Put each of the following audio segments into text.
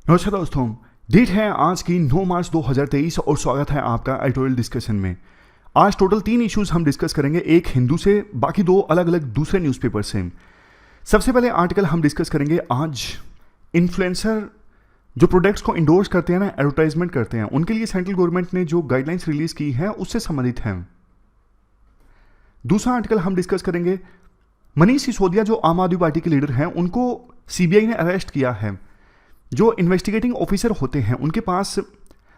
नमस्कार दोस्तों, डेट है आज की 9 मार्च 2023 और स्वागत है आपका एडिटोरियल डिस्कशन में। आज टोटल 3 इश्यूज हम डिस्कस करेंगे, एक हिंदू से, बाकी 2 अलग अलग दूसरे न्यूज़पेपर से। सबसे पहले आर्टिकल हम डिस्कस करेंगे आज इन्फ्लुएंसर जो प्रोडक्ट्स को इंडोर्स करते हैं ना, एडवर्टाइजमेंट करते हैं, उनके लिए सेंट्रल गवर्नमेंट ने जो गाइडलाइंस रिलीज की है उससे संबंधित है। दूसरा आर्टिकल हम डिस्कस करेंगे मनीष सिसोदिया जो आम आदमी पार्टी के लीडर हैं, उनको सीबीआई ने अरेस्ट किया है। जो इन्वेस्टिगेटिंग ऑफिसर होते हैं उनके पास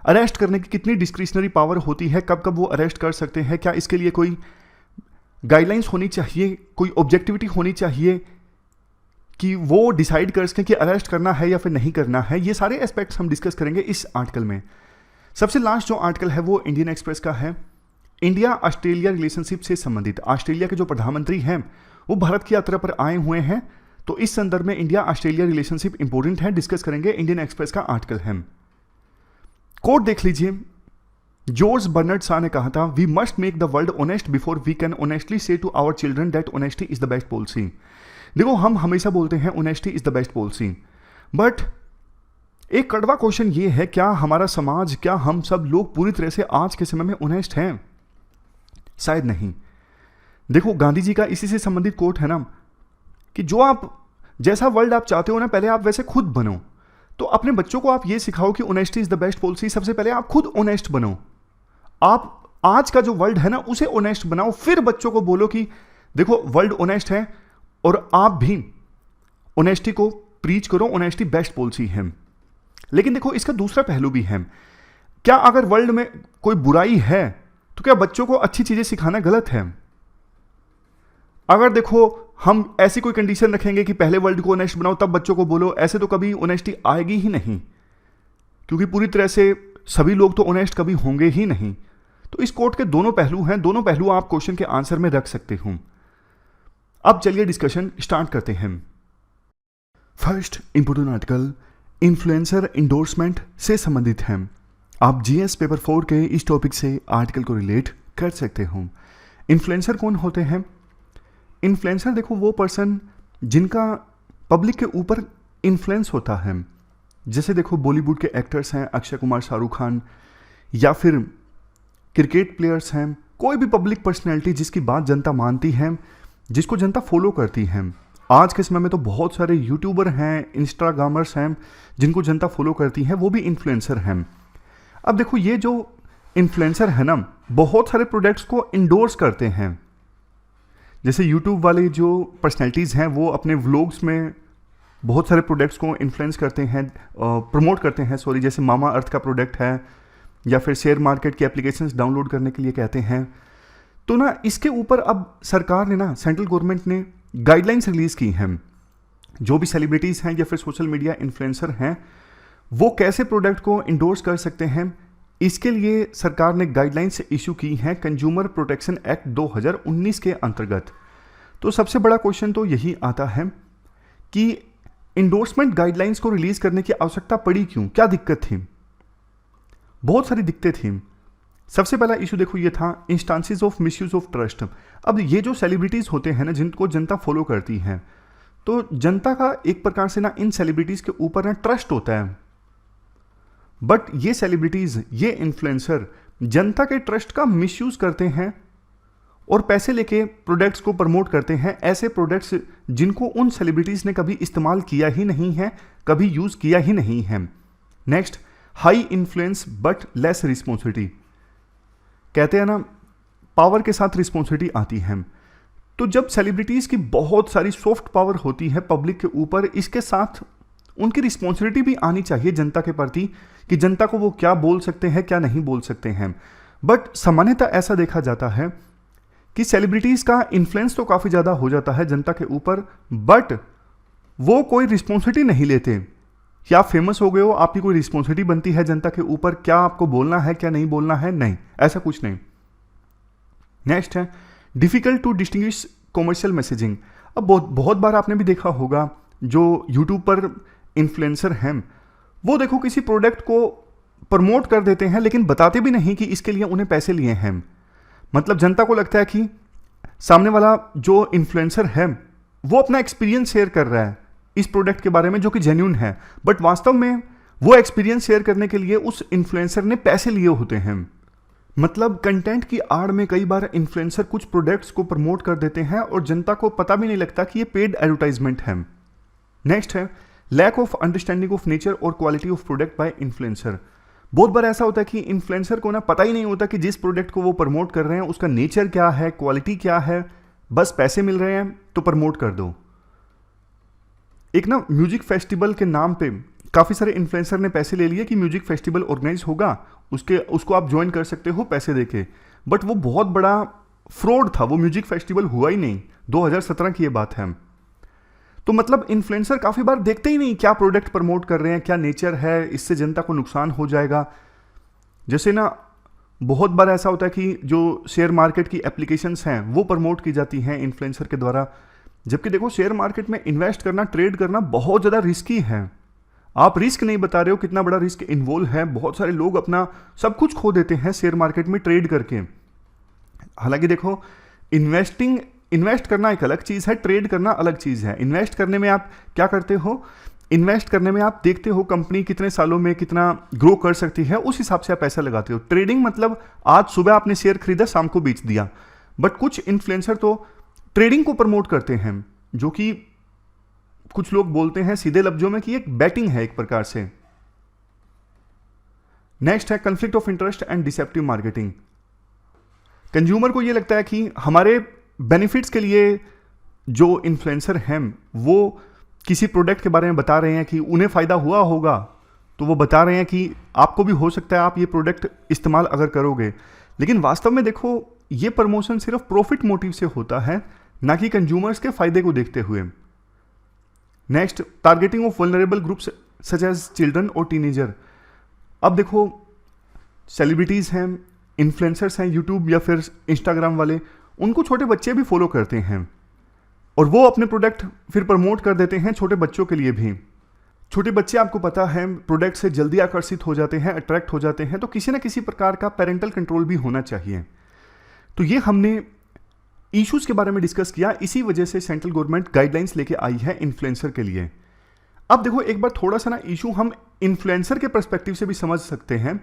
अरेस्ट करने की कितनी डिस्क्रिशनरी पावर होती है, कब कब वो अरेस्ट कर सकते हैं, क्या इसके लिए कोई गाइडलाइंस होनी चाहिए, कोई ऑब्जेक्टिविटी होनी चाहिए कि वो डिसाइड कर सकें कि अरेस्ट करना है या फिर नहीं करना है। ये सारे एस्पेक्ट्स हम डिस्कस करेंगे इस आर्टिकल में। सबसे लास्ट जो आर्टिकल है वो इंडियन एक्सप्रेस का है, इंडिया ऑस्ट्रेलिया रिलेशनशिप से संबंधित। ऑस्ट्रेलिया के जो प्रधानमंत्री हैं वो भारत की यात्रा पर आए हुए हैं, तो इस संदर्भ में इंडिया ऑस्ट्रेलिया रिलेशनशिप इंपॉर्टेंट है, डिस्कस करेंगे। इंडियन एक्सप्रेस का आर्टिकल है। कोट देख लीजिए, जॉर्ज बर्नार्ड शॉ ने कहा था, we must make the world honest before we can honestly say to our children that honesty is the best policy. देखो, हम हमेशा बोलते हैं honesty is the best policy, but एक कड़वा क्वेश्चन ये है, क्या हमारा समाज, क्या हम सब लोग पूरी तरह से आज के समय में ऑनेस्ट हैं? शायद नहीं। देखो, गांधी जी का इसी से संबंधित कोट है ना कि जो आप जैसा वर्ल्ड आप चाहते हो ना, पहले आप वैसे खुद बनो। तो अपने बच्चों को आप ये सिखाओ कि honesty is the best policy. सबसे पहले आप खुद ऑनेस्ट बनो। आप आज का जो वर्ल्ड है ना उसे ऑनेस्ट बनाओ, फिर बच्चों को बोलो कि देखो वर्ल्ड ऑनेस्ट है और आप भी ऑनेस्टी को प्रीच करो, ऑनेस्टी बेस्ट पॉलिसी है। लेकिन देखो, इसका दूसरा पहलू भी है। क्या अगर वर्ल्ड में कोई बुराई है तो क्या बच्चों को अच्छी चीजें सिखाना गलत है? अगर देखो हम ऐसी कोई कंडीशन रखेंगे कि पहले वर्ल्ड को ऑनेस्ट बनाओ तब बच्चों को बोलो, ऐसे तो कभी ऑनेस्टी आएगी ही नहीं, क्योंकि पूरी तरह से सभी लोग तो ऑनेस्ट कभी होंगे ही नहीं। तो इस कोट के दोनों पहलू हैं, दोनों पहलू आप क्वेश्चन के आंसर में रख सकते हो। अब चलिए डिस्कशन स्टार्ट करते हैं। First important article influencer endorsement से संबंधित है। आप जीएस पेपर 4 के इस टॉपिक से आर्टिकल को रिलेट कर सकते हो। इन्फ्लुएंसर कौन होते हैं? इन्फ्लुएंसर देखो वो पर्सन जिनका पब्लिक के ऊपर इन्फ्लुएंस होता है। जैसे देखो, बॉलीवुड के एक्टर्स हैं, अक्षय कुमार, शाहरुख खान, या फिर क्रिकेट प्लेयर्स हैं, कोई भी पब्लिक पर्सनैलिटी जिसकी बात जनता मानती है, जिसको जनता फॉलो करती है। आज के समय में तो बहुत सारे यूट्यूबर हैं, इंस्टाग्रामर्स हैं जिनको जनता फॉलो करती है, वो भी इन्फ्लुएंसर हैं। अब देखो, ये जो इन्फ्लुएंसर है ना, बहुत सारे प्रोडक्ट्स को इंडोर्स करते हैं। जैसे यूट्यूब वाले जो पर्सनैलिटीज़ हैं वो अपने व्लॉग्स में बहुत सारे प्रोडक्ट्स को इन्फ्लुएंस करते हैं, प्रमोट करते हैं, सॉरी। जैसे मामा अर्थ का प्रोडक्ट है, या फिर शेयर मार्केट की एप्लीकेशंस डाउनलोड करने के लिए कहते हैं। तो ना इसके ऊपर अब सरकार ने ना, सेंट्रल गवर्नमेंट ने गाइडलाइंस रिलीज़ की हैं। जो भी सेलिब्रिटीज़ हैं या फिर सोशल मीडिया इन्फ्लुएंसर हैं, वो कैसे प्रोडक्ट को इंडोर्स कर सकते हैं, इसके लिए सरकार ने गाइडलाइंस इशू की हैं कंज्यूमर प्रोटेक्शन एक्ट 2019 के अंतर्गत। तो सबसे बड़ा क्वेश्चन तो यही आता है कि इंडोर्समेंट गाइडलाइंस को रिलीज करने की आवश्यकता पड़ी क्यों, क्या दिक्कत थी? बहुत सारी दिक्कतें थी। सबसे पहला इशू देखो ये था instances of misuse of trust. अब ये जो सेलिब्रिटीज होते हैं ना, जिनको जनता फॉलो करती है, तो जनता का एक प्रकार से ना इन सेलिब्रिटीज के ऊपर ना ट्रस्ट होता है। बट ये सेलिब्रिटीज, ये इन्फ्लुएंसर जनता के ट्रस्ट का मिसयूज करते हैं और पैसे लेके प्रोडक्ट्स को प्रमोट करते हैं, ऐसे प्रोडक्ट्स जिनको उन सेलिब्रिटीज ने कभी इस्तेमाल किया ही नहीं है, कभी यूज किया ही नहीं है। Next, high influence but less responsibility. कहते हैं ना, पावर के साथ रिस्पॉन्सिबिलिटी आती है। तो जब सेलिब्रिटीज की बहुत सारी सॉफ्ट पावर होती है पब्लिक के ऊपर, इसके साथ उनकी रिस्पॉन्सिबिलिटी भी आनी चाहिए जनता के प्रति कि जनता को वो क्या बोल सकते हैं, क्या नहीं बोल सकते हैं। बट सामान्यतः ऐसा देखा जाता है कि सेलिब्रिटीज का इन्फ्लुएंस तो काफ़ी ज़्यादा हो जाता है जनता के ऊपर, बट वो कोई रिस्पॉन्सिबिलिटी नहीं लेते। क्या आप फेमस हो गए हो, आपकी कोई रिस्पॉन्सिबिलिटी बनती है जनता के ऊपर, क्या आपको बोलना है, क्या नहीं बोलना है? नहीं, ऐसा कुछ नहीं। नेक्स्ट है difficult to distinguish commercial messaging. अब बहुत बार आपने भी देखा होगा, जो यूट्यूब पर इन्फ्लुएंसर हैं वो देखो किसी प्रोडक्ट को प्रमोट कर देते हैं, लेकिन बताते भी नहीं कि इसके लिए उन्हें पैसे लिए हैं। मतलब जनता को लगता है कि सामने वाला जो इन्फ्लुएंसर है वो अपना एक्सपीरियंस शेयर कर रहा है इस प्रोडक्ट के बारे में, जो कि जेन्युइन है, बट वास्तव में वो एक्सपीरियंस शेयर करने के लिए उस इन्फ्लुएंसर ने पैसे लिए होते हैं। मतलब कंटेंट की आड़ में कई बार इन्फ्लुएंसर कुछ प्रोडक्ट्स को प्रमोट कर देते हैं और जनता को पता भी नहीं लगता कि ये पेड एडवर्टाइजमेंट है। नेक्स्ट है lack of understanding of nature और quality of product by influencer. बहुत बार ऐसा होता है कि इन्फ्लुएंसर को ना पता ही नहीं होता कि जिस प्रोडक्ट को वो प्रमोट कर रहे हैं उसका नेचर क्या है, क्वालिटी क्या है, बस पैसे मिल रहे हैं तो प्रमोट कर दो। एक ना म्यूजिक फेस्टिवल के नाम पे काफ़ी सारे इन्फ्लुएंसर ने पैसे ले लिए कि म्यूजिक फेस्टिवल ऑर्गेनाइज होगा, उसको आप ज्वाइन कर सकते हो पैसे देके, बट वो बहुत बड़ा फ्रॉड था, वो म्यूजिक फेस्टिवल हुआ ही नहीं। 2017 की ये बात है। तो मतलब इन्फ्लुएंसर काफ़ी बार देखते ही नहीं क्या प्रोडक्ट प्रमोट कर रहे हैं, क्या नेचर है, इससे जनता को नुकसान हो जाएगा। जैसे ना बहुत बार ऐसा होता है कि जो शेयर मार्केट की एप्लीकेशंस हैं वो प्रमोट की जाती हैं इन्फ्लुएंसर के द्वारा, जबकि देखो शेयर मार्केट में इन्वेस्ट करना, ट्रेड करना बहुत ज़्यादा रिस्की है। आप रिस्क नहीं बता रहे हो कितना बड़ा रिस्क इन्वॉल्व है। बहुत सारे लोग अपना सब कुछ खो देते हैं शेयर मार्केट में ट्रेड करके। हालांकि देखो इन्वेस्ट करना एक अलग चीज़ है, ट्रेड करना अलग चीज़ है। इन्वेस्ट करने में आप क्या करते हो, इन्वेस्ट करने में आप देखते हो कंपनी कितने सालों में कितना ग्रो कर सकती है, उस हिसाब से आप पैसा लगाते हो। ट्रेडिंग मतलब आज सुबह आपने शेयर खरीदा, शाम को बेच दिया। बट कुछ इन्फ्लुएंसर तो ट्रेडिंग को प्रमोट करते हैं, जो कि कुछ लोग बोलते हैं सीधे लफ्जों में कि एक बैटिंग है एक प्रकार से। नेक्स्ट है conflict of interest and deceptive marketing. Consumer को यह लगता है कि हमारे बेनिफिट्स के लिए जो इन्फ्लुएंसर हैं वो किसी प्रोडक्ट के बारे में बता रहे हैं कि उन्हें फ़ायदा हुआ होगा, तो वो बता रहे हैं कि आपको भी हो सकता है आप ये प्रोडक्ट इस्तेमाल अगर करोगे। लेकिन वास्तव में देखो ये प्रमोशन सिर्फ प्रॉफिट मोटिव से होता है, ना कि कंज्यूमर्स के फायदे को देखते हुए। Next targeting of vulnerable groups such as children और टीनेजर। अब देखो सेलिब्रिटीज़ हैं, इन्फ्लुएंसर्स हैं यूट्यूब या फिर इंस्टाग्राम वाले, उनको छोटे बच्चे भी फॉलो करते हैं और वो अपने प्रोडक्ट फिर प्रमोट कर देते हैं छोटे बच्चों के लिए भी। छोटे बच्चे आपको पता है प्रोडक्ट से जल्दी आकर्षित हो जाते हैं, अट्रैक्ट हो जाते हैं, तो किसी ना किसी प्रकार का पेरेंटल कंट्रोल भी होना चाहिए। तो ये हमने इश्यूज के बारे में डिस्कस किया, इसी वजह से सेंट्रल गवर्नमेंट गाइडलाइंस लेके आई है इन्फ्लुएंसर के लिए। अब देखो एक बार थोड़ा सा ना इशू हम इन्फ्लुएंसर के पर्सपेक्टिव से भी समझ सकते हैं,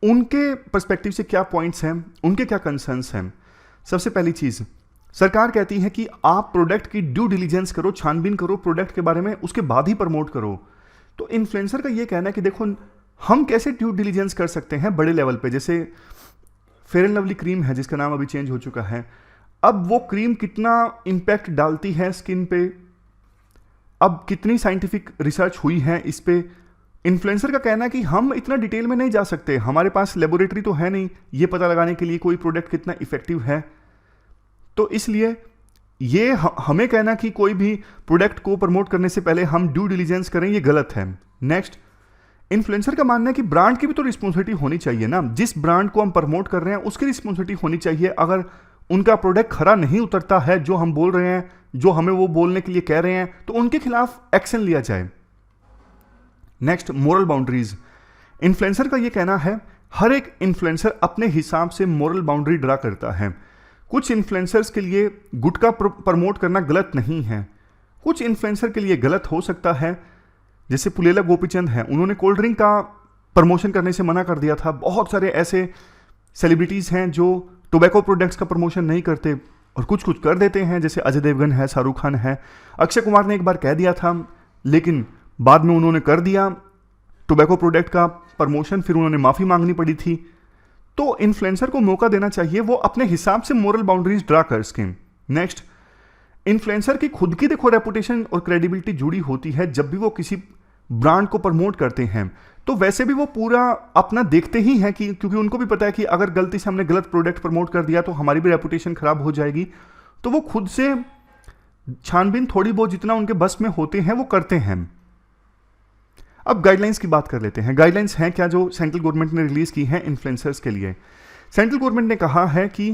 उनके पर्सपेक्टिव से क्या पॉइंट्स हैं, उनके क्या कंसर्न्स हैं। सबसे पहली चीज़, सरकार कहती है कि आप प्रोडक्ट की ड्यू डिलीजेंस करो, छानबीन करो प्रोडक्ट के बारे में, उसके बाद ही प्रमोट करो। तो इन्फ्लुएंसर का ये कहना है कि देखो हम कैसे ड्यू डिलीजेंस कर सकते हैं बड़े लेवल पे। जैसे फेयर एंड लवली क्रीम है जिसका नाम अभी चेंज हो चुका है, अब वो क्रीम कितना इम्पैक्ट डालती है स्किन पे, अब कितनी साइंटिफिक रिसर्च हुई है इस पे। इन्फ्लुएंसर का कहना है कि हम इतना डिटेल में नहीं जा सकते, हमारे पास लेबोरेटरी तो है नहीं ये पता लगाने के लिए कोई प्रोडक्ट कितना इफेक्टिव है। तो इसलिए ये हमें कहना कि कोई भी प्रोडक्ट को प्रमोट करने से पहले हम ड्यू डिलीजेंस करें, ये गलत है। नेक्स्ट, इन्फ्लुएंसर का मानना है कि ब्रांड की भी तो रिस्पॉन्सिबिलिटी होनी चाहिए ना, जिस ब्रांड को हम प्रमोट कर रहे हैं उसकी रिस्पॉन्सिबिलिटी होनी चाहिए। अगर उनका प्रोडक्ट खरा नहीं उतरता है जो हम बोल रहे हैं, जो हमें वो बोलने के लिए कह रहे हैं, तो उनके खिलाफ एक्शन लिया जाए। Next, moral boundaries. इन्फ्लुएंसर का ये कहना है हर एक इन्फ्लुएंसर अपने हिसाब से मोरल बाउंड्री ड्रा करता है। कुछ इन्फ्लुएंसर्स के लिए गुटखा प्रमोट करना गलत नहीं है, कुछ इन्फ्लुएंसर के लिए गलत हो सकता है। जैसे पुलेला गोपीचंद हैं, उन्होंने कोल्ड ड्रिंक का प्रमोशन करने से मना कर दिया था। बहुत सारे ऐसे सेलिब्रिटीज़ हैं जो टोबैको प्रोडक्ट्स का प्रमोशन नहीं करते और कुछ कुछ कर देते हैं, जैसे अजय देवगन है, शाहरुख खान है। अक्षय कुमार ने एक बार कह दिया था लेकिन बाद में उन्होंने कर दिया टोबैको प्रोडक्ट का प्रमोशन, फिर उन्होंने माफ़ी मांगनी पड़ी थी। तो इन्फ्लुएंसर को मौका देना चाहिए वो अपने हिसाब से मोरल बाउंड्रीज ड्रा कर सकें। नेक्स्ट, इन्फ्लुएंसर की खुद की देखो रेपुटेशन और क्रेडिबिलिटी जुड़ी होती है जब भी वो किसी ब्रांड को प्रमोट करते हैं। तो वैसे भी वो पूरा अपना देखते ही हैं कि क्योंकि उनको भी पता है कि अगर गलती से हमने गलत प्रोडक्ट प्रमोट कर दिया तो हमारी भी रेपुटेशन खराब हो जाएगी। तो वो खुद से छानबीन थोड़ी बहुत जितना उनके बस में होते हैं वो करते हैं। अब गाइडलाइंस की बात कर लेते हैं। गाइडलाइंस हैं क्या जो सेंट्रल गवर्नमेंट ने रिलीज की हैं इन्फ्लुएंसर्स के लिए। सेंट्रल गवर्नमेंट ने कहा है कि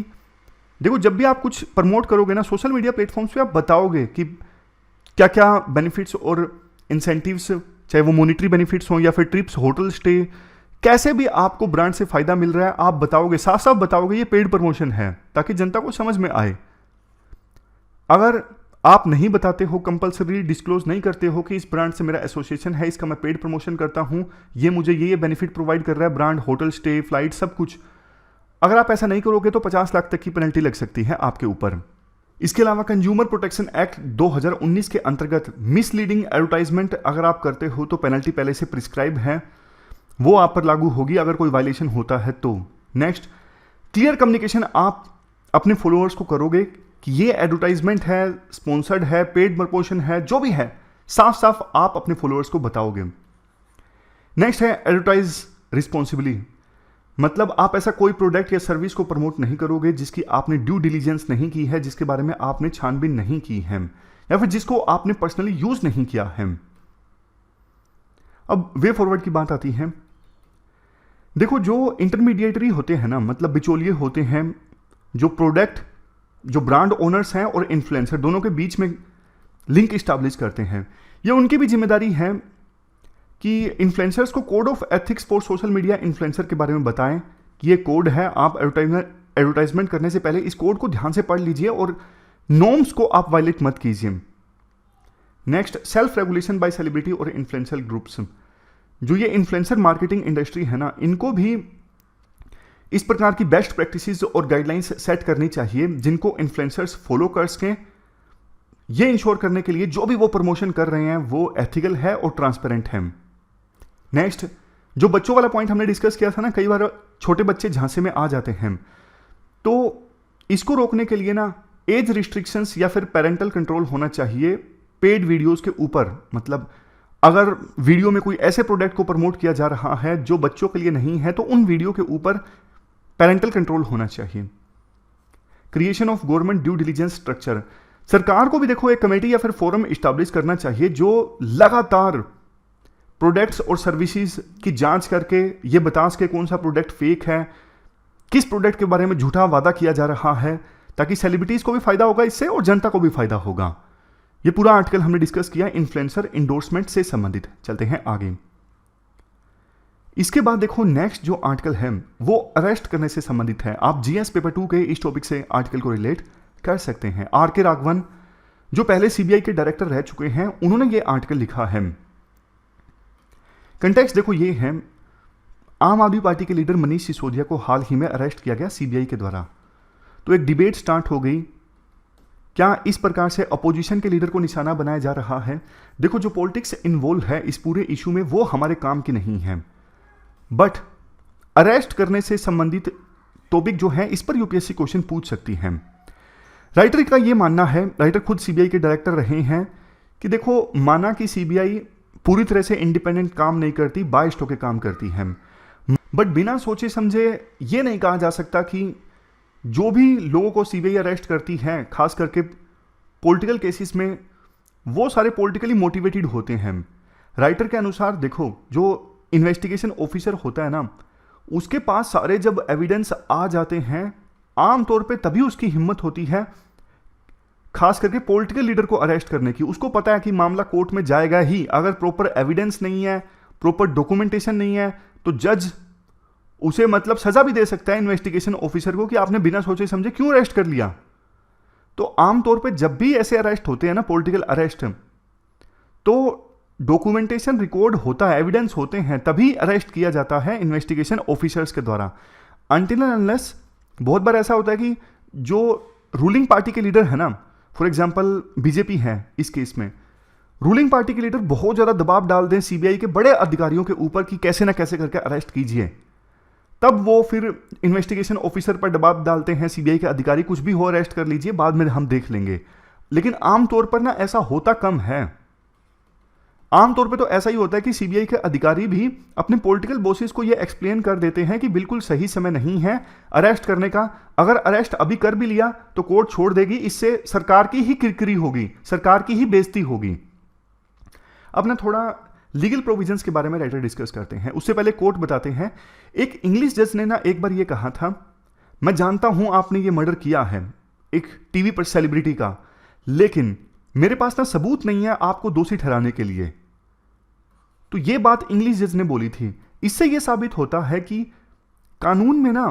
देखो जब भी आप कुछ प्रमोट करोगे ना सोशल मीडिया प्लेटफॉर्म्स पे आप बताओगे कि क्या क्या बेनिफिट्स और इंसेंटिव्स, चाहे वो मॉनिटरी बेनिफिट्स हों या फिर ट्रिप्स, होटल स्टे, कैसे भी आपको ब्रांड से फायदा मिल रहा है आप बताओगे, साफ साफ बताओगे ये पेड प्रमोशन है, ताकि जनता को समझ में आए। अगर आप नहीं बताते हो, कंपल्सरी डिस्क्लोज नहीं करते हो कि इस ब्रांड से मेरा एसोसिएशन है, इसका मैं पेड प्रमोशन करता हूं, ये मुझे ये बेनिफिट प्रोवाइड कर रहा है ब्रांड, होटल स्टे, फ्लाइट, सब कुछ, अगर आप ऐसा नहीं करोगे तो 50 लाख तक की पेनल्टी लग सकती है आपके ऊपर। इसके अलावा कंज्यूमर प्रोटेक्शन एक्ट 2019 के अंतर्गत मिसलीडिंग एडवर्टाइजमेंट अगर आप करते हो तो पेनल्टी पहले से प्रिस्क्राइब है, वो आप पर लागू होगी अगर कोई वायलेशन होता है तो। नेक्स्ट, क्लियर कम्युनिकेशन आप अपने फॉलोअर्स को करोगे कि ये एडवर्टाइजमेंट है, स्पॉन्सर्ड है, पेड प्रमोशन है, जो भी है साफ साफ आप अपने फॉलोअर्स को बताओगे। नेक्स्ट है एडवर्टाइज रिस्पॉन्सिबली, मतलब आप ऐसा कोई प्रोडक्ट या सर्विस को प्रमोट नहीं करोगे जिसकी आपने ड्यू डिलीजेंस नहीं की है, जिसके बारे में आपने छानबीन नहीं की है, या फिर जिसको आपने पर्सनली यूज नहीं किया है। अब वे फॉरवर्ड की बात आती है। देखो, जो इंटरमीडिएटरी होते हैं ना, मतलब बिचौलिए होते हैं, जो प्रोडक्ट, जो ब्रांड ओनर्स हैं और इन्फ्लुएंसर दोनों के बीच में लिंक इस्टेब्लिश करते हैं, ये उनकी भी जिम्मेदारी है कि इन्फ्लुएंसर्स को code of ethics for social media influencer के बारे में बताएं कि ये कोड है, आप एडवर्टाइजमेंट करने से पहले इस कोड को ध्यान से पढ़ लीजिए और नॉर्म्स को आप वायलेट मत कीजिए। Next, self regulation bye celebrity और इन्फ्लुएंसर ग्रुप्स, जो ये इन्फ्लुएंसर मार्केटिंग इंडस्ट्री है ना, इनको भी इस प्रकार की बेस्ट प्रैक्टिसेस और गाइडलाइंस सेट करनी चाहिए जिनको इन्फ्लुएंसर्स फॉलो कर सकें, ये इंश्योर करने के लिए जो भी वो प्रमोशन कर रहे हैं वो एथिकल है और ट्रांसपेरेंट है। नेक्स्ट, जो बच्चों वाला पॉइंट हमने डिस्कस किया था ना, कई बार छोटे बच्चे झांसे में आ जाते हैं, तो इसको रोकने के लिए ना एज रिस्ट्रिक्शंस या फिर पेरेंटल कंट्रोल होना चाहिए पेड वीडियोस के ऊपर। मतलब अगर वीडियो में कोई ऐसे प्रोडक्ट को प्रमोट किया जा रहा है जो बच्चों के लिए नहीं है, तो उन वीडियो के ऊपर पेरेंटल कंट्रोल होना चाहिए। Creation of government due diligence structure, सरकार को भी देखो एक कमेटी या फिर फोरम इस्टेब्लिश करना चाहिए जो लगातार प्रोडक्ट्स और सर्विसेज की जांच करके ये बता सके कौन सा प्रोडक्ट फेक है, किस प्रोडक्ट के बारे में झूठा वादा किया जा रहा है, ताकि सेलिब्रिटीज को भी फायदा होगा इससे और जनता को भी फायदा होगा। ये पूरा आर्टिकल हमने डिस्कस किया इन्फ्लुएंसर इंडोर्समेंट से संबंधित। चलते हैं आगे। इसके बाद देखो नेक्स्ट जो आर्टिकल है वो अरेस्ट करने से संबंधित है। आप जीएस पेपर 2 के इस टॉपिक से आर्टिकल को रिलेट कर सकते हैं। आर के राघवन जो पहले सीबीआई के डायरेक्टर रह चुके हैं, उन्होंने ये आर्टिकल लिखा है। कंटेक्स्ट देखो ये है, आम आदमी पार्टी के लीडर मनीष सिसोदिया को हाल ही में अरेस्ट किया गया सीबीआई के द्वारा। तो एक डिबेट स्टार्ट हो गई, क्या इस प्रकार से अपोजिशन के लीडर को निशाना बनाया जा रहा है। देखो जो पॉलिटिक्स इन्वॉल्व है इस पूरे इशू में वो हमारे काम की नहीं है, बट अरेस्ट करने से संबंधित टॉपिक जो है इस पर यूपीएससी क्वेश्चन पूछ सकती है। राइटर का ये मानना है, राइटर खुद सीबीआई के डायरेक्टर रहे हैं, कि देखो माना कि सीबीआई पूरी तरह से इंडिपेंडेंट काम नहीं करती, बायस्ड होकर काम करती है, बट बिना सोचे समझे ये नहीं कहा जा सकता कि जो भी लोगों को सीबीआई अरेस्ट करती है, खास करके पॉलिटिकल केसेस में, वो सारे पॉलिटिकली मोटिवेटेड होते हैं। राइटर के अनुसार देखो जो इन्वेस्टिगेशन ऑफिसर होता है ना, उसके पास सारे जब एविडेंस आ जाते हैं, आमतौर पे तभी उसकी हिम्मत होती है खास करके पॉलिटिकल लीडर को अरेस्ट करने की। उसको पता है कि मामला कोर्ट में जाएगा ही, अगर प्रॉपर एविडेंस नहीं है, प्रॉपर डॉक्यूमेंटेशन नहीं है, तो जज उसे मतलब सजा भी दे सकता है इन्वेस्टिगेशन ऑफिसर को कि आपने बिना सोचे समझे क्यों अरेस्ट कर लिया। तो आमतौर पे जब भी ऐसे अरेस्ट होते हैं ना, पॉलिटिकल अरेस्ट, तो डॉक्यूमेंटेशन रिकॉर्ड होता है, एविडेंस होते हैं, तभी अरेस्ट किया जाता है इन्वेस्टिगेशन ऑफिसर्स के द्वारा। अनटिल एंड अनलेस बहुत बार ऐसा होता है कि जो रूलिंग पार्टी के लीडर है ना, फॉर एग्जांपल बीजेपी है इस केस में, रूलिंग पार्टी के लीडर बहुत ज्यादा दबाव डाल दें सीबीआई के बड़े अधिकारियों के ऊपर कि कैसे ना कैसे करके अरेस्ट कीजिए, तब वो फिर इन्वेस्टिगेशन ऑफिसर पर दबाव डालते हैं सीबीआई के अधिकारी, कुछ भी हो अरेस्ट कर लीजिए, बाद में हम देख लेंगे। लेकिन आमतौर पर ना ऐसा होता कम है। आमतौर पे तो ऐसा ही होता है कि सीबीआई के अधिकारी भी अपने पॉलिटिकल बॉसेस को ये एक्सप्लेन कर देते हैं कि बिल्कुल सही समय नहीं है अरेस्ट करने का, अगर अरेस्ट अभी कर भी लिया तो कोर्ट छोड़ देगी, इससे सरकार की ही किरकिरी होगी, सरकार की ही बेइज्जती होगी। अब ना थोड़ा लीगल प्रोविजंस के बारे में राइटर डिस्कस करते हैं, उससे पहले कोर्ट बताते हैं। एक इंग्लिश जज ने ना एक बार ये कहा था, मैं जानता हूं आपने ये मर्डर किया है एक टीवी पर सेलिब्रिटी का, लेकिन मेरे पास ना सबूत नहीं है आपको दोषी ठहराने के लिए। तो ये बात इंग्लिश जज ने बोली थी। इससे यह साबित होता है कि कानून में ना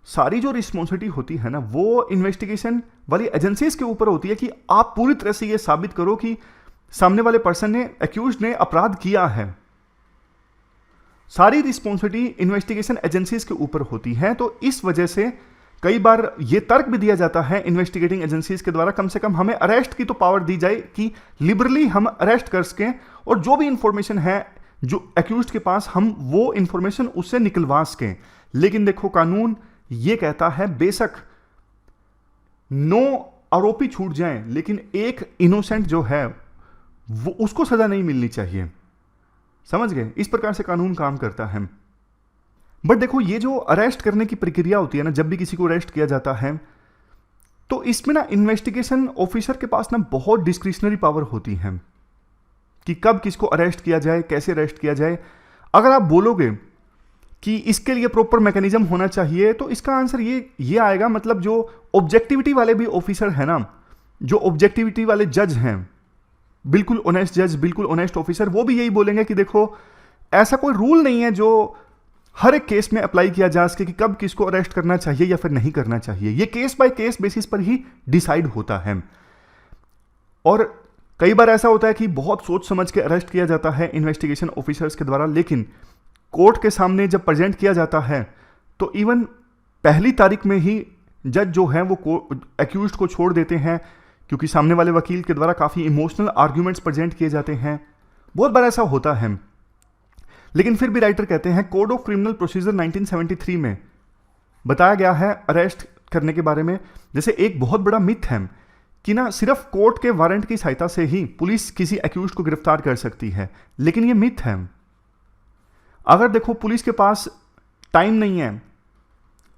सारी जो रिस्पॉन्सिबिलिटी होती है ना वो इन्वेस्टिगेशन वाली एजेंसीज के ऊपर होती है कि आप पूरी तरह से ये साबित करो कि सामने वाले पर्सन ने, एक्यूज ने अपराध किया है। सारी रिस्पॉन्सिबिलिटी इन्वेस्टिगेशन एजेंसीज के ऊपर होती है। तो इस वजह से कई बार ये तर्क भी दिया जाता है इन्वेस्टिगेटिंग एजेंसीज के द्वारा, कम से कम हमें अरेस्ट की तो पावर दी जाए कि लिबरली हम अरेस्ट कर सकें, और जो भी इंफॉर्मेशन है जो एक्यूज के पास हम वो इंफॉर्मेशन उससे निकलवा सकें। लेकिन देखो कानून ये कहता है बेशक 9 आरोपी छूट जाएं, लेकिन एक इनोसेंट जो है वो उसको सजा नहीं मिलनी चाहिए। समझ गए? इस प्रकार से कानून काम करता है। बट देखो ये जो अरेस्ट करने की प्रक्रिया होती है ना, जब भी किसी को अरेस्ट किया जाता है तो इसमें ना इन्वेस्टिगेशन ऑफिसर के पास ना बहुत डिस्क्रिशनरी पावर होती है कि कब किसको अरेस्ट किया जाए, कैसे अरेस्ट किया जाए। अगर आप बोलोगे कि इसके लिए प्रॉपर मैकेनिज्म होना चाहिए तो इसका आंसर ये आएगा, मतलब जो ऑब्जेक्टिविटी वाले भी ऑफिसर है ना, जो ऑब्जेक्टिविटी वाले जज हैं, बिल्कुल ऑनेस्ट जज, बिल्कुल ऑनेस्ट ऑफिसर, वो भी यही बोलेंगे कि देखो ऐसा कोई रूल नहीं है जो हर एक केस में अप्लाई किया जा सके कि कब किसको अरेस्ट करना चाहिए या फिर नहीं करना चाहिए। ये केस बाय केस बेसिस पर ही डिसाइड होता है। और कई बार ऐसा होता है कि बहुत सोच समझ के अरेस्ट किया जाता है इन्वेस्टिगेशन ऑफिसर्स के द्वारा, लेकिन कोर्ट के सामने जब प्रेजेंट किया जाता है तो इवन पहली तारीख में ही जज जो है वो एक्यूज्ड को छोड़ देते हैं, क्योंकि सामने वाले वकील के द्वारा काफ़ी इमोशनल आर्ग्यूमेंट्स प्रेजेंट किए जाते हैं। बहुत बार ऐसा होता है। लेकिन फिर भी राइटर कहते हैं कोड ऑफ क्रिमिनल प्रोसीजर 1973 में बताया गया है अरेस्ट करने के बारे में, जैसे एक बहुत बड़ा मिथ है कि ना सिर्फ कोर्ट के वारंट की सहायता से ही पुलिस किसी एक्यूज्ड को गिरफ्तार कर सकती है, लेकिन ये मिथ है। अगर देखो पुलिस के पास टाइम नहीं है,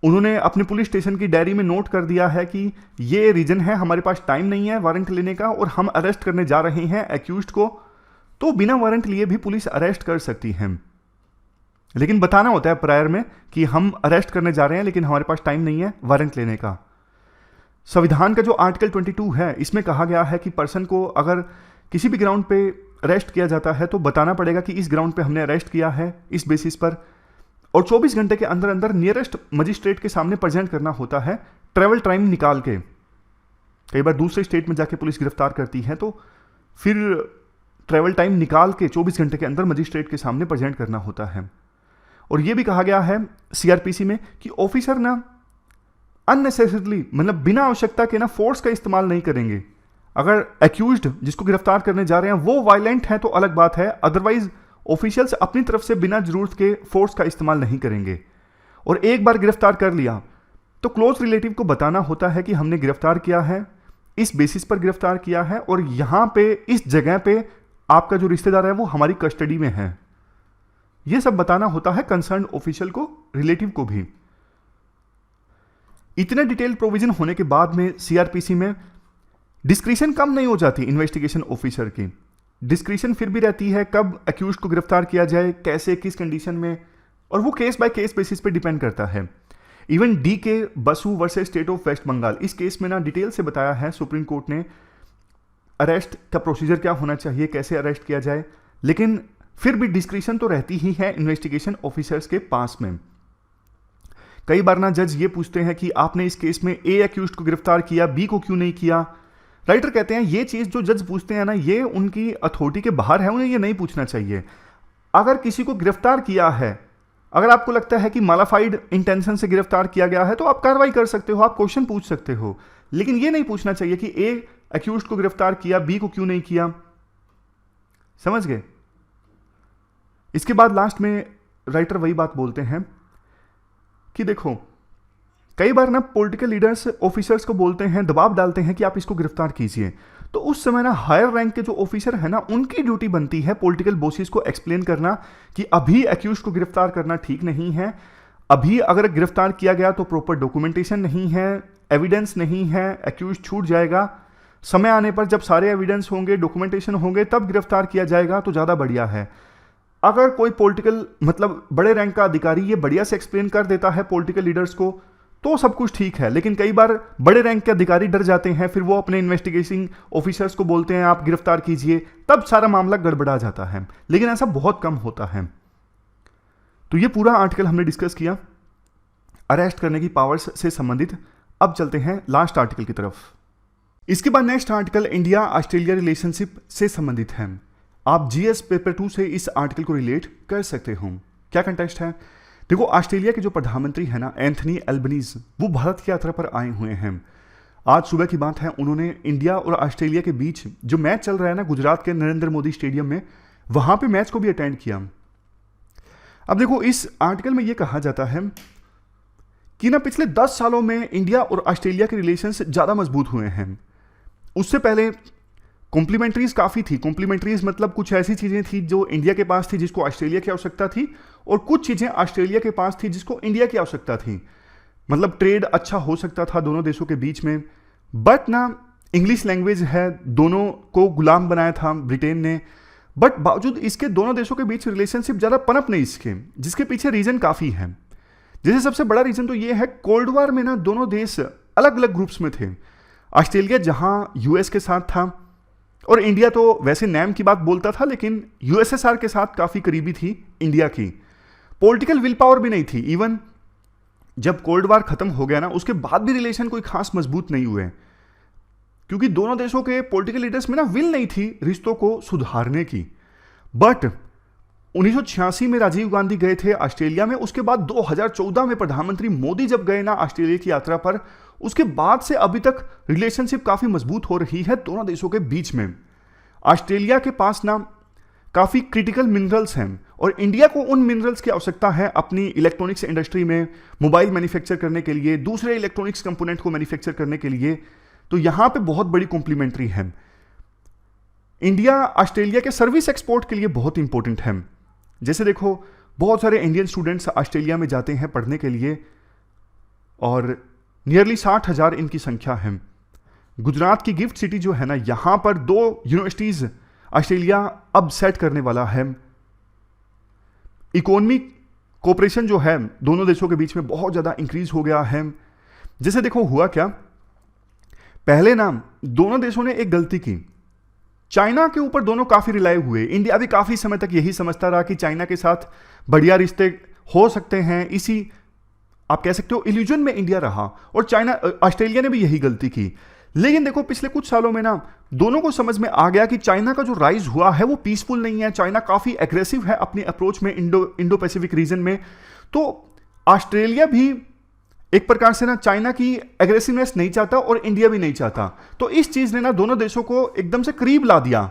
उन्होंने अपने पुलिस स्टेशन की डायरी में नोट कर दिया है कि ये रीजन है, हमारे पास टाइम नहीं है वारंट लेने का और हम अरेस्ट करने जा रहे हैं एक्यूज्ड को, तो बिना वारंट लिए भी पुलिस अरेस्ट कर सकती है। लेकिन बताना होता है प्रायर में कि हम अरेस्ट करने जा रहे हैं लेकिन हमारे पास टाइम नहीं है वारंट लेने का। संविधान का जो आर्टिकल 22 है इसमें कहा गया है कि पर्सन को अगर किसी भी ग्राउंड पे अरेस्ट किया जाता है तो बताना पड़ेगा कि इस ग्राउंड पे हमने अरेस्ट किया है इस बेसिस पर, और 24 घंटे के अंदर अंदर नियरेस्ट मजिस्ट्रेट के सामने प्रेजेंट करना होता है ट्रैवल टाइम निकाल के। कई बार दूसरे स्टेट में जाके पुलिस गिरफ्तार करती है तो फिर ट्रैवल टाइम निकाल के 24 घंटे के अंदर मजिस्ट्रेट के सामने प्रेजेंट करना होता है। और यह भी कहा गया है सीआरपीसी में कि ऑफिसर ना अननेसेसरली, मतलब बिना आवश्यकता के ना फोर्स का इस्तेमाल नहीं करेंगे। अगर एक्यूज्ड जिसको गिरफ्तार करने जा रहे हैं वो वायलेंट है तो अलग बात है, अदरवाइज ऑफिशियल्स अपनी तरफ से बिना जरूरत के फोर्स का इस्तेमाल नहीं करेंगे। और एक बार गिरफ्तार कर लिया तो क्लोज रिलेटिव को बताना होता है कि हमने गिरफ्तार किया है, इस बेसिस पर गिरफ्तार किया है और यहां पे इस जगह पे आपका जो रिश्तेदार है वो हमारी कस्टडी में है। यह सब बताना होता है कंसर्न ऑफिशियल को, रिलेटिव को भी। इतने डिटेल प्रोविजन होने के बाद में सीआरपीसी में डिस्क्रिशन कम नहीं हो जाती इन्वेस्टिगेशन ऑफिसर की। डिस्क्रिशन फिर भी रहती है कब एक्यूज्ड को गिरफ्तार किया जाए, कैसे, किस कंडीशन में, और वो केस बाय केस बेसिस पे डिपेंड करता है। Even DK Basu versus state of West Bengal, इस केस में ना डिटेल से बताया है सुप्रीम कोर्ट ने अरेस्ट का प्रोसीजर क्या होना चाहिए, कैसे अरेस्ट किया जाए, लेकिन फिर भी डिस्क्रिशन तो रहती ही है इन्वेस्टिगेशन ऑफिसर्स के पास में। कई बार ना जज ये पूछते हैं कि आपने इस केस में A एक्यूज्ड को गिरफ्तार किया, B को क्यों नहीं किया। राइटर कहते हैं ये चीज जो जज पूछते हैं ना ये उनकी अथॉरिटी के बाहर है, उन्हें ये नहीं पूछना चाहिए। अगर किसी को गिरफ्तार किया है, अगर आपको लगता है कि मालाफाइड इंटेंशन से गिरफ्तार किया गया है तो आप कार्रवाई कर सकते हो, आप क्वेश्चन पूछ सकते हो, लेकिन ये नहीं पूछना चाहिए कि A एक्यूज्ड को गिरफ्तार किया, B को क्यों नहीं किया। समझ गए? इसके बाद लास्ट में राइटर वही बात बोलते हैं कि देखो कई बार ना पॉलिटिकल लीडर्स ऑफिसर्स को बोलते हैं, दबाव डालते हैं कि आप इसको गिरफ्तार कीजिए, तो उस समय ना हायर रैंक के जो ऑफिसर है ना उनकी ड्यूटी बनती है पॉलिटिकल बॉसेस को एक्सप्लेन करना कि अभी एक्यूज्ड को गिरफ्तार करना ठीक नहीं है, अभी अगर गिरफ्तार किया गया तो प्रॉपर डॉक्यूमेंटेशन नहीं है, एविडेंस नहीं है, एक्यूज्ड छूट जाएगा, समय आने पर जब सारे एविडेंस होंगे, डॉक्यूमेंटेशन होंगे तब गिरफ्तार किया जाएगा तो ज़्यादा बढ़िया है। अगर कोई पॉलिटिकल मतलब बड़े रैंक का अधिकारी ये बढ़िया से एक्सप्लेन कर देता है पॉलिटिकल लीडर्स को तो सब कुछ ठीक है, लेकिन कई बार बड़े रैंक के अधिकारी डर जाते हैं, फिर वो अपने इन्वेस्टिगेटिंग ऑफिसर्स को बोलते हैं आप गिरफ्तार कीजिए, तब सारा मामला गड़बड़ा जाता है, लेकिन ऐसा बहुत कम होता है। तो ये पूरा आर्टिकल हमने डिस्कस किया। अरेस्ट करने की पावर्स से संबंधित। अब चलते हैं लास्ट आर्टिकल की तरफ। इसके बाद next article India Australia relationship से संबंधित है। आप जीएस पेपर 2 से इस आर्टिकल को रिलेट कर सकते हो। क्या कंटेक्स्ट है? देखो, ऑस्ट्रेलिया के जो प्रधानमंत्री है ना, एंथनी एल्बनीज, वो भारत की यात्रा पर आए हुए हैं। आज सुबह की बात है, उन्होंने इंडिया और ऑस्ट्रेलिया के बीच जो मैच चल रहा है ना गुजरात के नरेंद्र मोदी स्टेडियम में, वहां पे मैच को भी अटेंड किया। अब देखो, इस आर्टिकल में यह कहा जाता है कि ना पिछले 10 सालों में इंडिया और ऑस्ट्रेलिया के रिलेशंस ज्यादा मजबूत हुए हैं। उससे पहले कॉम्प्लीमेंट्रीज काफी थी। कॉम्प्लीमेंट्रीज मतलब कुछ ऐसी चीजें थी जो इंडिया के पास थी जिसको ऑस्ट्रेलिया की आवश्यकता थी, और कुछ चीजें ऑस्ट्रेलिया के पास थी जिसको इंडिया की आवश्यकता थी। मतलब ट्रेड अच्छा हो सकता था दोनों देशों के बीच में, बट ना इंग्लिश लैंग्वेज है, दोनों को गुलाम बनाया था ब्रिटेन ने। बट बावजूद इसके दोनों देशों के बीच रिलेशनशिप ज्यादा पनप नहीं इसके, जिसके पीछे रीजन काफी है। जैसे सबसे बड़ा रीजन तो ये है, कोल्ड वॉर में ना दोनों देश अलग अलग ग्रुप्स में थे। ऑस्ट्रेलिया जहां यूएस के साथ था, और इंडिया तो वैसे नेम की बात बोलता था, लेकिन यूएसएसआर के साथ काफी करीबी थी इंडिया की। पॉलिटिकल विल पावर भी नहीं थी। इवन जब कोल्ड वॉर खत्म हो गया ना, उसके बाद भी रिलेशन कोई खास मजबूत नहीं हुए, क्योंकि दोनों देशों के पॉलिटिकल लीडर्स में ना विल नहीं थी रिश्तों को सुधारने की। बट 1986 में राजीव गांधी गए थे ऑस्ट्रेलिया में। उसके बाद 2014 में प्रधानमंत्री मोदी जब गए ना ऑस्ट्रेलिया की यात्रा पर, उसके बाद से अभी तक रिलेशनशिप काफी मजबूत हो रही है दोनों देशों के बीच में। ऑस्ट्रेलिया के पास ना काफी क्रिटिकल मिनरल्स हैं, और इंडिया को उन मिनरल्स की आवश्यकता है अपनी इलेक्ट्रॉनिक्स इंडस्ट्री में, मोबाइल मैन्युफैक्चर करने के लिए, दूसरे इलेक्ट्रॉनिक्स कंपोनेंट को मैन्युफैक्चर करने के लिए। तो यहां पे बहुत बड़ी कॉम्प्लीमेंट्री है। इंडिया ऑस्ट्रेलिया के सर्विस एक्सपोर्ट के लिए बहुत इंपॉर्टेंट है। जैसे देखो, बहुत सारे इंडियन स्टूडेंट्स ऑस्ट्रेलिया में जाते हैं पढ़ने के लिए, और नियरली 60,000 इनकी संख्या है। गुजरात की गिफ्ट सिटी जो है ना, यहां पर 2 यूनिवर्सिटीज ऑस्ट्रेलिया अब सेट करने वाला है। इकोनॉमिक कोऑपरेशन जो है दोनों देशों के बीच में बहुत ज्यादा इंक्रीज हो गया है। जैसे देखो, हुआ क्या, पहले ना दोनों देशों ने एक गलती की, चाइना के ऊपर दोनों काफी रिलाय हुए। इंडिया भी काफी समय तक यही समझता रहा कि चाइना के साथ बढ़िया रिश्ते हो सकते हैं, इसी आप कह सकते हो इल्यूजन में इंडिया रहा, और चाइना ऑस्ट्रेलिया ने भी यही गलती की। लेकिन देखो, पिछले कुछ सालों में ना दोनों को समझ में आ गया कि चाइना का जो राइज हुआ है वो पीसफुल नहीं है। चाइना काफी एग्रेसिव है अपनी अप्रोच में इंडो पैसिफिक रीजन में। तो ऑस्ट्रेलिया भी एक प्रकार से ना चाइना की एग्रेसिवनेस नहीं चाहता, और इंडिया भी नहीं चाहता। तो इस चीज ने ना दोनों देशों को एकदम से करीब ला दिया।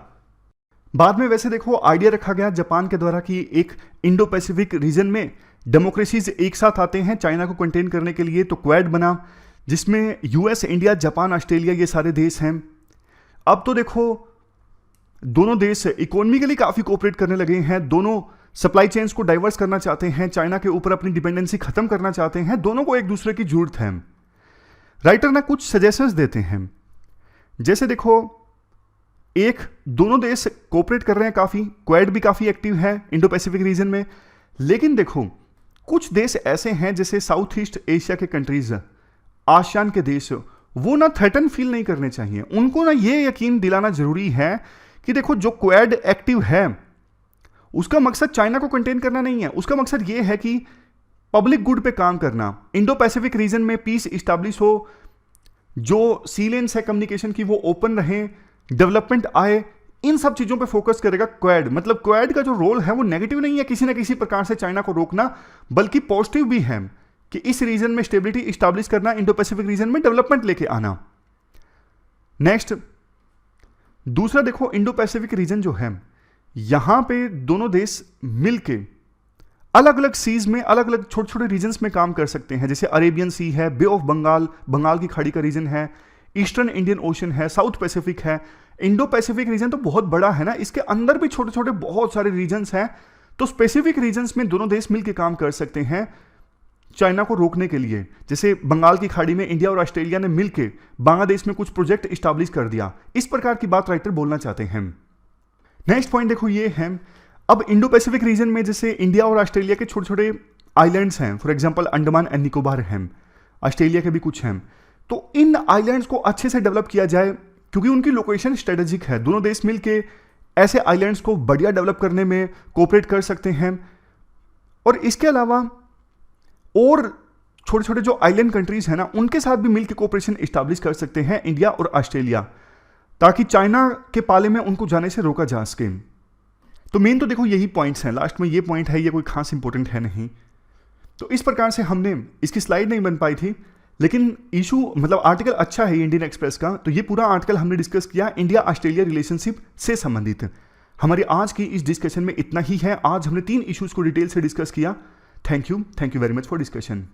बाद में वैसे देखो, आइडिया रखा गया जापान के द्वारा कि एक इंडो पैसिफिक रीजन में डेमोक्रेसीज एक साथ आते हैं चाइना को कंटेन करने के लिए। तो क्वाड बना, जिसमें यूएस, इंडिया, जापान, ऑस्ट्रेलिया ये सारे देश हैं। अब तो देखो, दोनों देश इकोनॉमिकली काफी कोऑपरेट करने लगे हैं। दोनों सप्लाई चेन्स को डाइवर्स करना चाहते हैं, चाइना के ऊपर अपनी डिपेंडेंसी खत्म करना चाहते हैं। दोनों को एक दूसरे की जरूरत है। राइटर ना कुछ सजेशंस देते हैं। जैसे देखो, एक, दोनों देश कोऑपरेट कर रहे हैं काफी, क्वाड भी काफी एक्टिव है इंडो पैसिफिक रीजन में। लेकिन देखो, कुछ देश ऐसे हैं जैसे साउथ ईस्ट एशिया के कंट्रीज, आसियान के देश, वो ना थ्रेटन फील नहीं करने चाहिए। उनको ना ये यकीन दिलाना जरूरी है कि देखो, जो क्वाड एक्टिव है उसका मकसद चाइना को कंटेन करना नहीं है। उसका मकसद ये है कि पब्लिक गुड पे काम करना, इंडो पैसिफिक रीजन में पीस इस्टेब्लिश हो, जो सी लेन्स है कम्युनिकेशन की वो ओपन रहे, डेवलपमेंट आए, इन सब चीजों पे फोकस करेगा क्वाड। मतलब क्वाड का जो रोल है वो नेगेटिव नहीं है किसी ना किसी प्रकार से चाइना को रोकना, बल्कि पॉजिटिव भी है कि इस रीजन में स्टेबिलिटी इस्टेब्लिश करना, इंडो पैसिफिक रीजन में डेवलपमेंट लेके आना। नेक्स्ट, दूसरा देखो, इंडो पैसिफिक रीजन जो है, यहां पे दोनों देश मिलके अलग अलग सीज में, अलग अलग छोटे छोटे रीजन्स में काम कर सकते हैं। जैसे अरेबियन सी है, बे ऑफ बंगाल, बंगाल की खाड़ी का रीजन है, ईस्टर्न इंडियन ओशन है, साउथ पैसिफिक है। इंडो पैसिफिक रीजन तो बहुत बड़ा है ना, इसके अंदर भी छोटे छोटे बहुत सारे रीजन्स हैं। तो स्पेसिफिक रीजन्स में दोनों देश मिलकर काम कर सकते हैं चाइना को रोकने के लिए। जैसे बंगाल की खाड़ी में इंडिया और ऑस्ट्रेलिया ने मिलकर बांग्लादेश में कुछ प्रोजेक्ट इस्टेब्लिश कर दिया। इस प्रकार की बात राइटर बोलना चाहते हैं। नेक्स्ट पॉइंट देखो, ये है, अब इंडो पैसिफिक रीजन में जैसे इंडिया और ऑस्ट्रेलिया के छोटे छोटे आइलैंड्स हैं, for example Andaman and Nicobar हैं, ऑस्ट्रेलिया के भी कुछ हैं। तो इन आइलैंड्स को अच्छे से डेवलप किया जाए, क्योंकि उनकी लोकेशन स्ट्रेटेजिक है। दोनों देश मिलके ऐसे आइलैंड्स को बढ़िया डेवलप करने में कोऑपरेट कर सकते हैं। और इसके अलावा और छोटे छोटे जो आइलैंड कंट्रीज हैं ना, उनके साथ भी मिलकर कोऑपरेशन इस्टेब्लिश कर सकते हैं इंडिया और ऑस्ट्रेलिया, ताकि चाइना के पाले में उनको जाने से रोका जा सके। तो मेन तो देखो यही पॉइंट्स हैं, लास्ट में ये पॉइंट है, ये कोई खास इंपॉर्टेंट है नहीं। तो इस प्रकार से हमने, इसकी स्लाइड नहीं बन पाई थी, लेकिन इशू मतलब आर्टिकल अच्छा है इंडियन एक्सप्रेस का। तो ये पूरा आर्टिकल हमने डिस्कस किया इंडिया ऑस्ट्रेलिया रिलेशनशिप से संबंधित। हमारी आज की इस डिस्कशन में इतना ही है। आज हमने 3 इश्यूज को डिटेल से डिस्कस किया। Thank you very much for discussion.